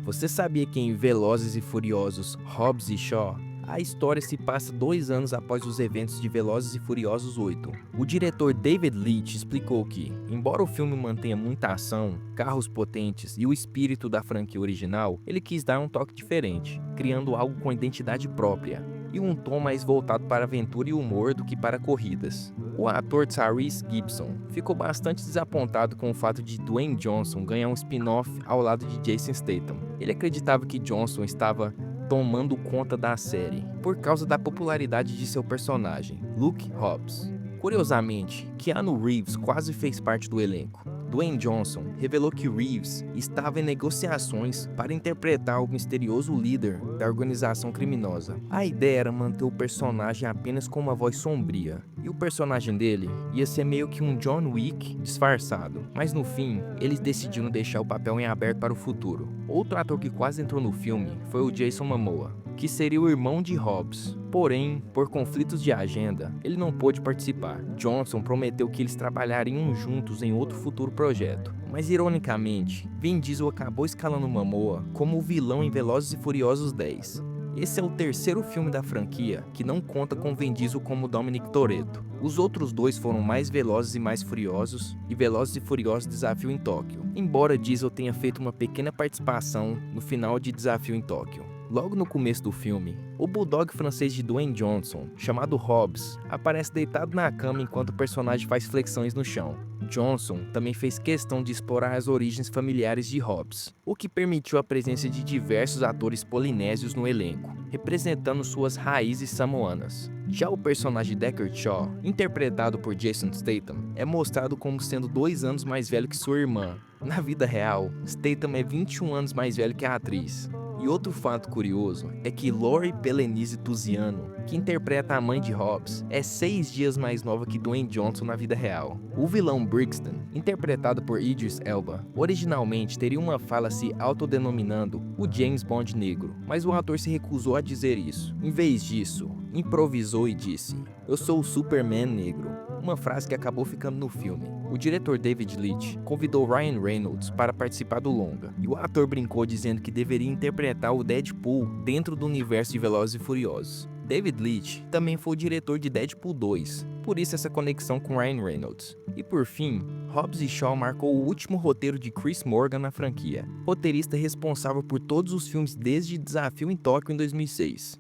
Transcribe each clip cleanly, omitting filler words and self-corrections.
Você sabia que em Velozes e Furiosos, Hobbs e Shaw, a história se passa 2 anos após os eventos de Velozes e Furiosos 8. O diretor David Leitch explicou que, embora o filme mantenha muita ação, carros potentes e o espírito da franquia original, ele quis dar um toque diferente, criando algo com identidade própria e um tom mais voltado para aventura e humor do que para corridas. O ator Tyrese Gibson ficou bastante desapontado com o fato de Dwayne Johnson ganhar um spin-off ao lado de Jason Statham. Ele acreditava que Johnson estava tomando conta da série por causa da popularidade de seu personagem, Luke Hobbs. Curiosamente, Keanu Reeves quase fez parte do elenco. Dwayne Johnson revelou que Reeves estava em negociações para interpretar o misterioso líder da organização criminosa. A ideia era manter o personagem apenas com uma voz sombria, e o personagem dele ia ser meio que um John Wick disfarçado, mas no fim, eles decidiram deixar o papel em aberto para o futuro. Outro ator que quase entrou no filme foi o Jason Momoa, que seria o irmão de Hobbs. Porém, por conflitos de agenda, ele não pôde participar. Johnson prometeu que eles trabalhariam juntos em outro futuro projeto. Mas ironicamente, Vin Diesel acabou escalando Momoa como o vilão em Velozes e Furiosos 10. Esse é o terceiro filme da franquia que não conta com Vin Diesel como Dominic Toretto. Os outros dois foram Mais Velozes e Mais Furiosos e Velozes e Furiosos Desafio em Tóquio, embora Diesel tenha feito uma pequena participação no final de Desafio em Tóquio. Logo no começo do filme, o bulldog francês de Dwayne Johnson, chamado Hobbs, aparece deitado na cama enquanto o personagem faz flexões no chão. Johnson também fez questão de explorar as origens familiares de Hobbs, o que permitiu a presença de diversos atores polinésios no elenco, representando suas raízes samoanas. Já o personagem Deckard Shaw, interpretado por Jason Statham, é mostrado como sendo 2 anos mais velho que sua irmã. Na vida real, Statham é 21 anos mais velho que a atriz. E outro fato curioso é que Lori Pelenise Tuziano, que interpreta a mãe de Hobbs, é 6 dias mais nova que Dwayne Johnson na vida real. O vilão Brixton, interpretado por Idris Elba, originalmente teria uma fala se autodenominando o James Bond negro, mas o ator se recusou a dizer isso. Em vez disso, improvisou e disse: "Eu sou o Superman negro", uma frase que acabou ficando no filme. O diretor David Leitch convidou Ryan Reynolds para participar do longa, e o ator brincou dizendo que deveria interpretar o Deadpool dentro do universo de Velozes e Furiosos. David Leitch também foi o diretor de Deadpool 2, por isso essa conexão com Ryan Reynolds. E por fim, Hobbs e Shaw marcou o último roteiro de Chris Morgan na franquia, roteirista responsável por todos os filmes desde Desafio em Tóquio em 2006.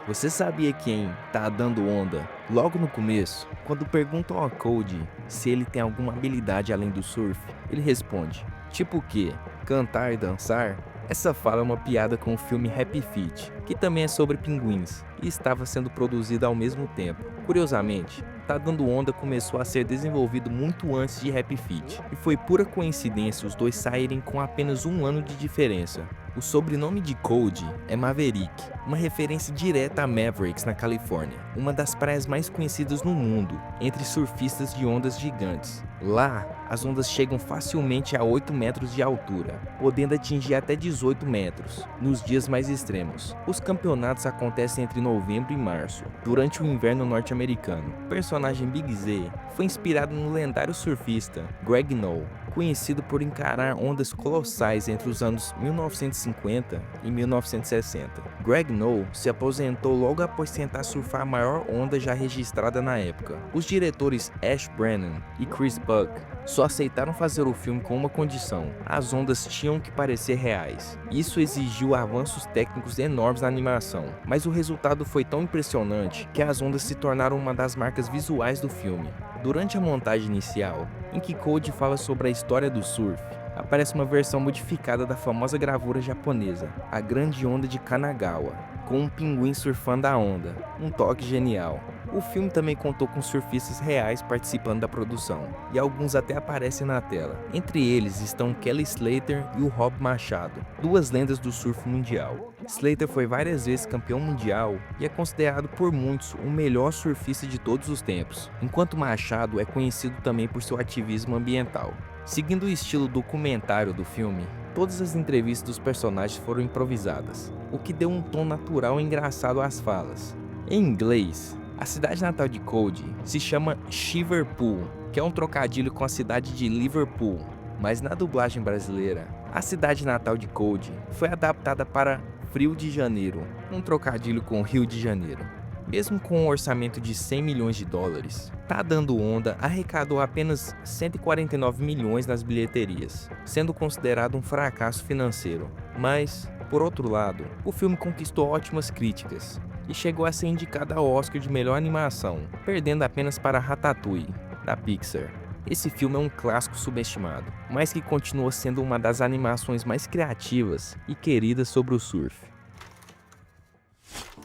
Você sabia quem tá dando onda? Logo no começo, quando perguntam ao Cody se ele tem alguma habilidade além do surf, ele responde: tipo o quê? Cantar e dançar? Essa fala é uma piada com o filme Happy Feet, que também é sobre pinguins, e estava sendo produzido ao mesmo tempo. Curiosamente, Tá Dando Onda começou a ser desenvolvido muito antes de Happy Feet, e foi pura coincidência os dois saírem com apenas 1 ano de diferença. O sobrenome de Cody é Maverick, uma referência direta a Mavericks na Califórnia, uma das praias mais conhecidas no mundo, entre surfistas de ondas gigantes. Lá, as ondas chegam facilmente a 8 metros de altura, podendo atingir até 18 metros, nos dias mais extremos. Os campeonatos acontecem entre novembro e março, durante o inverno norte-americano. O personagem Big Z foi inspirado no lendário surfista Greg Noll, conhecido por encarar ondas colossais entre os anos 1950 e 1960. Greg Noll se aposentou logo após tentar surfar a maior onda já registrada na época. Os diretores Ash Brennan e Chris Buck só aceitaram fazer o filme com uma condição: as ondas tinham que parecer reais. Isso exigiu avanços técnicos enormes na animação, mas o resultado foi tão impressionante que as ondas se tornaram uma das marcas visuais do filme. Durante a montagem inicial, em que Cody fala sobre a história do surf, aparece uma versão modificada da famosa gravura japonesa, a Grande Onda de Kanagawa, com um pinguim surfando a onda, um toque genial. O filme também contou com surfistas reais participando da produção, e alguns até aparecem na tela. Entre eles estão Kelly Slater e o Rob Machado, 2 lendas do surf mundial. Slater foi várias vezes campeão mundial e é considerado por muitos o melhor surfista de todos os tempos, enquanto Machado é conhecido também por seu ativismo ambiental. Seguindo o estilo documentário do filme, todas as entrevistas dos personagens foram improvisadas, o que deu um tom natural e engraçado às falas. Em inglês, a cidade natal de Cody se chama Shiverpool, que é um trocadilho com a cidade de Liverpool, mas na dublagem brasileira, A cidade natal de Cody foi adaptada para Frio de Janeiro, um trocadilho com Rio de Janeiro. Mesmo com um orçamento de 100 milhões de dólares, Tá Dando Onda arrecadou apenas 149 milhões nas bilheterias, sendo considerado um fracasso financeiro. Mas, por outro lado, o filme conquistou ótimas críticas e chegou a ser indicado ao Oscar de melhor animação, perdendo apenas para Ratatouille, da Pixar. Esse filme é um clássico subestimado, mas que continua sendo uma das animações mais criativas e queridas sobre o surf.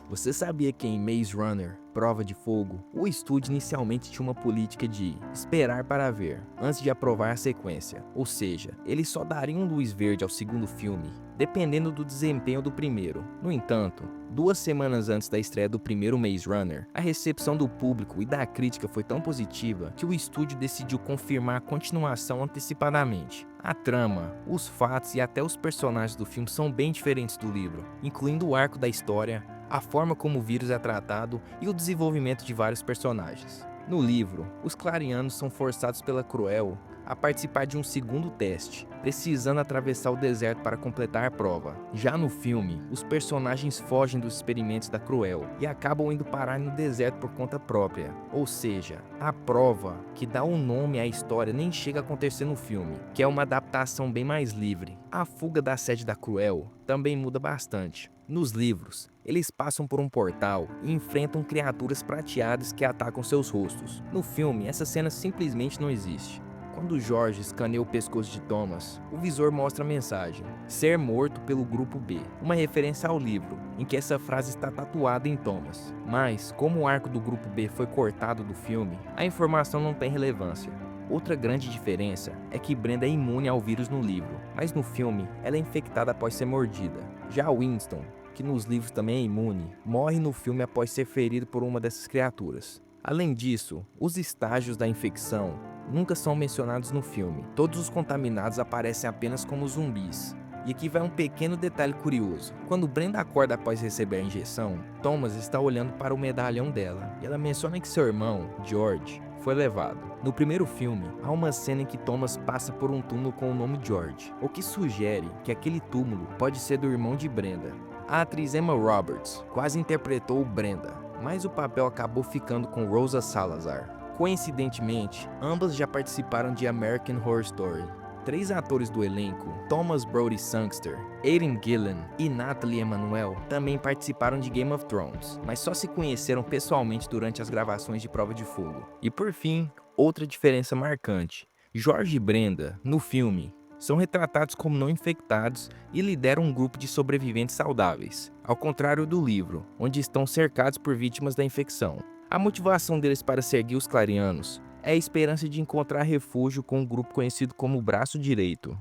Você sabia que em Maze Runner, Prova de Fogo, o estúdio inicialmente tinha uma política de esperar para ver, antes de aprovar a sequência, ou seja, eles só dariam luz verde ao segundo filme, dependendo do desempenho do primeiro. No entanto, 2 semanas antes da estreia do primeiro Maze Runner, a recepção do público e da crítica foi tão positiva que o estúdio decidiu confirmar a continuação antecipadamente. A trama, os fatos e até os personagens do filme são bem diferentes do livro, incluindo o arco da história, a forma como o vírus é tratado e o desenvolvimento de vários personagens. No livro, os clarianos são forçados pela Cruel a participar de um segundo teste, precisando atravessar o deserto para completar a prova. Já no filme, os personagens fogem dos experimentos da Cruel e acabam indo parar no deserto por conta própria. Ou seja, a prova que dá um nome à história nem chega a acontecer no filme, que é uma adaptação bem mais livre. A fuga da sede da Cruel também muda bastante. Nos livros, eles passam por um portal e enfrentam criaturas prateadas que atacam seus rostos. No filme, essa cena simplesmente não existe. Quando George escaneia o pescoço de Thomas, o visor mostra a mensagem: ser morto pelo Grupo B, uma referência ao livro, em que essa frase está tatuada em Thomas. Mas, como o arco do Grupo B foi cortado do filme, a informação não tem relevância. Outra grande diferença é que Brenda é imune ao vírus no livro, mas no filme ela é infectada após ser mordida. Já Winston, que nos livros também é imune, morre no filme após ser ferido por uma dessas criaturas. Além disso, os estágios da infecção nunca são mencionados no filme. Todos os contaminados aparecem apenas como zumbis. E aqui vai um pequeno detalhe curioso. Quando Brenda acorda após receber a injeção, Thomas está olhando para o medalhão dela, e ela menciona que seu irmão, George, foi levado. No primeiro filme, há uma cena em que Thomas passa por um túmulo com o nome George, o que sugere que aquele túmulo pode ser do irmão de Brenda. A atriz Emma Roberts quase interpretou Brenda, mas o papel acabou ficando com Rosa Salazar. Coincidentemente, ambas já participaram de American Horror Story. 3 atores do elenco, Thomas Brody Sangster, Aidan Gillen e Nathalie Emmanuel, também participaram de Game of Thrones, mas só se conheceram pessoalmente durante as gravações de Prova de Fogo. E por fim, outra diferença marcante: George e Brenda, no filme, são retratados como não infectados e lideram um grupo de sobreviventes saudáveis, ao contrário do livro, onde estão cercados por vítimas da infecção. A motivação deles para seguir os clarianos é a esperança de encontrar refúgio com um grupo conhecido como Braço Direito.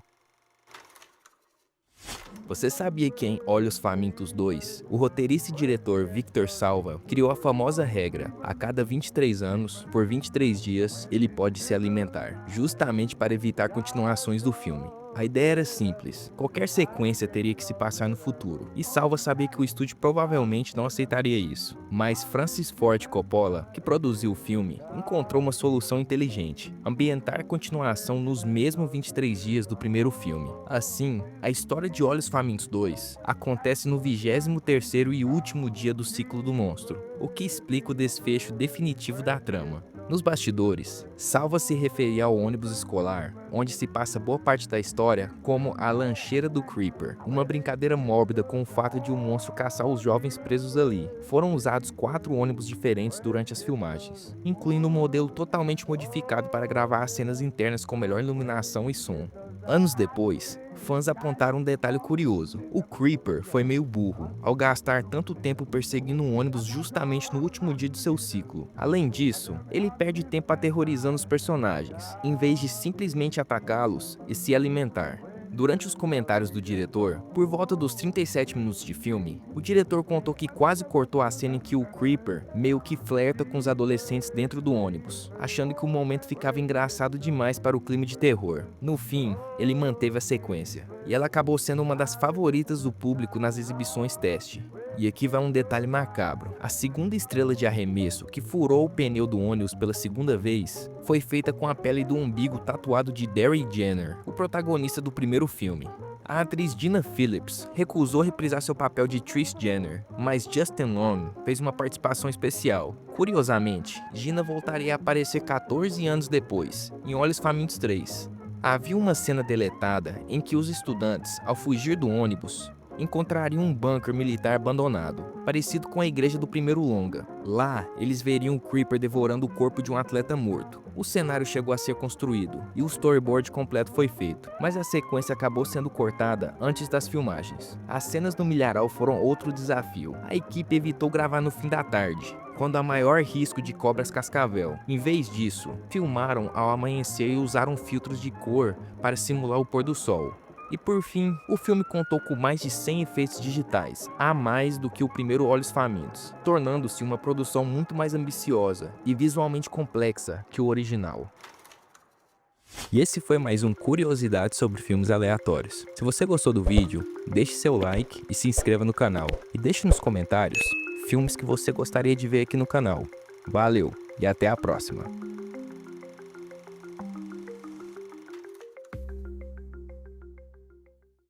Você sabia que em Olhos Famintos 2, o roteirista e diretor Victor Salva criou a famosa regra: a cada 23 anos, por 23 dias, ele pode se alimentar, justamente para evitar continuações do filme. A ideia era simples: qualquer sequência teria que se passar no futuro, e Salva sabia que o estúdio provavelmente não aceitaria isso. Mas Francis Ford Coppola, que produziu o filme, encontrou uma solução inteligente: ambientar a continuação nos mesmos 23 dias do primeiro filme. Assim, a história de Olhos Famintos 2 acontece no 23º e último dia do ciclo do monstro, o que explica o desfecho definitivo da trama. Nos bastidores, Salva se referia ao ônibus escolar, onde se passa boa parte da história, como a lancheira do Creeper, uma brincadeira mórbida com o fato de o monstro caçar os jovens presos ali. Foram usados 4 ônibus diferentes durante as filmagens, incluindo um modelo totalmente modificado para gravar as cenas internas com melhor iluminação e som. Anos depois, fãs apontaram um detalhe curioso: o Creeper foi meio burro ao gastar tanto tempo perseguindo um ônibus justamente no último dia de seu ciclo. Além disso, ele perde tempo aterrorizando os personagens, em vez de simplesmente atacá-los e se alimentar. Durante os comentários do diretor, por volta dos 37 minutos de filme, o diretor contou que quase cortou a cena em que o Creeper meio que flerta com os adolescentes dentro do ônibus, achando que o momento ficava engraçado demais para o clima de terror. No fim, ele manteve a sequência, e ela acabou sendo uma das favoritas do público nas exibições teste. E aqui vai um detalhe macabro: a segunda estrela de arremesso, que furou o pneu do ônibus pela segunda vez, foi feita com a pele do umbigo tatuado de Derry Jenner, o protagonista do primeiro filme. A atriz Gina Phillips recusou reprisar seu papel de Trish Jenner, mas Justin Long fez uma participação especial. Curiosamente, Gina voltaria a aparecer 14 anos depois, em Olhos Famintos 3. Havia uma cena deletada em que os estudantes, ao fugir do ônibus, encontrariam um bunker militar abandonado, parecido com a igreja do primeiro longa. Lá, eles veriam o Creeper devorando o corpo de um atleta morto. O cenário chegou a ser construído e o storyboard completo foi feito, mas a sequência acabou sendo cortada antes das filmagens. As cenas no milharal foram outro desafio. A equipe evitou gravar no fim da tarde, quando há maior risco de cobras cascavel. Em vez disso, filmaram ao amanhecer e usaram filtros de cor para simular o pôr do sol. E por fim, o filme contou com mais de 100 efeitos digitais, a mais do que o primeiro Olhos Famintos, tornando-se uma produção muito mais ambiciosa e visualmente complexa que o original. E esse foi mais um Curiosidades sobre Filmes Aleatórios. Se você gostou do vídeo, deixe seu like e se inscreva no canal. E deixe nos comentários filmes que você gostaria de ver aqui no canal. Valeu e até a próxima!